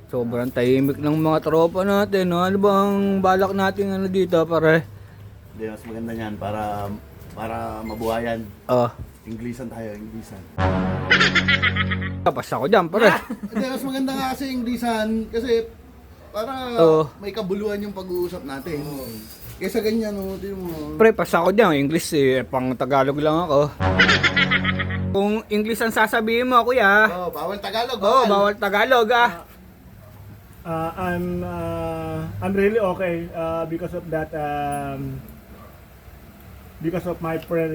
Sobrang tahimik ng mga tropa natin, no? Ano bang balak natin dito, pare? Hindi, mas maganda niyan para mabuhayan. Oh, Inglesan tayo, Inglesan. tapos ako dyan, pare. Hindi, mas maganda nga kasi Inglesan kasi para may kabuluhan yung pag-uusap natin. Kesa ganyan, no? Di mo. Pre, pas ako dyan. English pang Tagalog lang ako. Kung English ang sasabihin mo, kuya. Oh, bawal Tagalog. Bawal Tagalog, ah. I'm really okay because of that because of my friend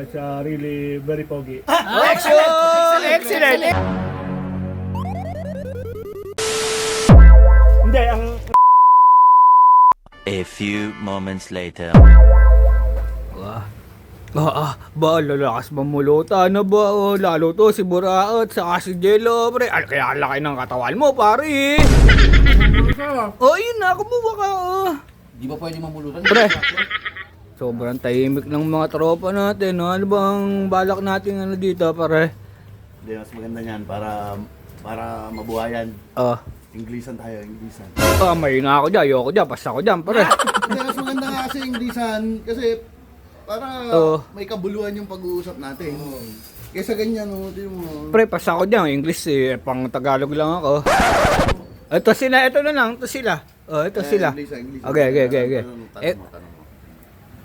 is really very pogi. Excellent! Hindi ang A few moments later. Ba, lalakas mamuluta na ba? Oh, lalo to si Buraot, saka si Jello, pre. Ay, kaya laki ng katawan mo, pare. Oh, yun na, kumuha ka, oh. Di ba pwede mamulutan? Pre, sobrang tahimik ng mga tropa natin, no? Ano bang balak natin dito, pare? Hindi, mas maganda niyan para mabuhayan. Oh, Inglesan tayo, Inglesan. may na ako dyan, ayoko dyan, pas ako dyan, pare. Hindi, mas maganda nga kasi Inglesan kasi para may kabuluhan yung pag-uusap natin. Kesa ganyan, no? Di mo. Pre, pas ako dyan, English pang Tagalog lang ako. Ito na lang, ito sila. Oh, ito sila. Inglesan. Okay. Tanong mo.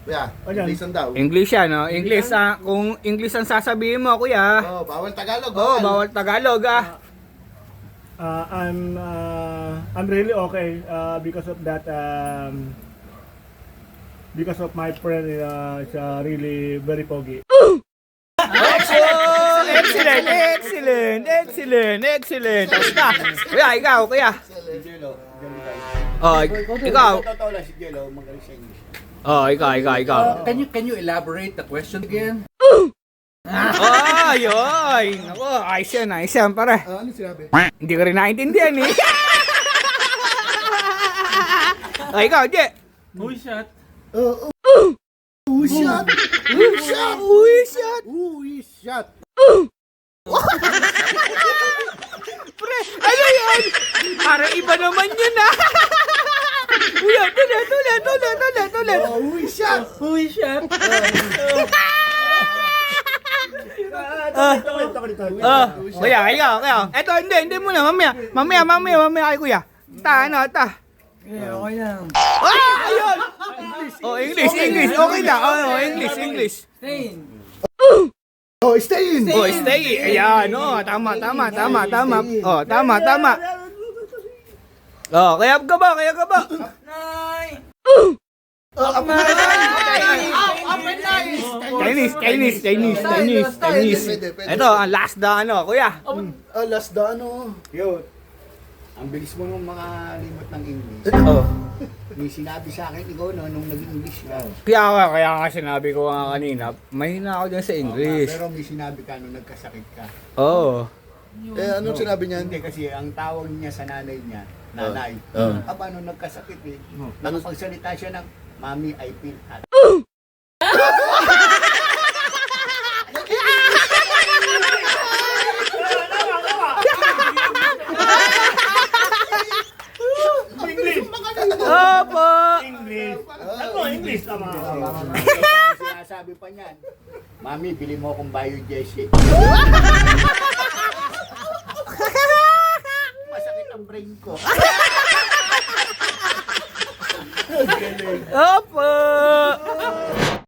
Kuya, Inglesan daw. English yan, no? English, kung English ang sasabihin mo, kuya. Oh, bawal Tagalog. Bawal Tagalog, ah. I'm really okay because of that because of my friend is really very pogi. Excellent. Tapos na. Kuya, ikaw. Oh, ikaw. Totoo lang si Jello, magaling sa English. Oh, ikaw. Can you elaborate the question again? Ay. Ako, ayos yan, pare. Ano sinabi? Hindi ko rin naintindihan, eh. Oh, ikaw, Je. Uy, shot. Uy, shot! Pre, ano yun? Para iba naman yun, ah. Uy, tuloy. Uy, shot! Kuya, ikaw. Eto, hindi muna, mamaya kay kuya. Okay lang. Ayun! Oh, English. Okay na. Oh, English. Spain. Oh, stay in! Oh, stay. Ayan, oh, tama. Oh, tama. Oh, kaya ka ba? Nay! Chinese. Ito, ang last na kuya. Last da ano? Yun. Ang bilis mo nung makalimot ng English. Oh. May sinabi sa akin ikaw no, nung nag-English ka. Kaya nga sinabi ko nga kanina, mahina ako dyan sa English. Pero may sinabi ka nung nagkasakit ka. Oo. Anong sinabi niya? Hindi kasi ang tawag niya sa nanay niya, nanay. Aba, nung nagkasakit nakapagsalita siya ng, Mami, I feel hot. Opo! English tama. Sinasabi pa niyan, Mami, bili mo akong Bio-Jesse. Masakit ang brain ko. Opo!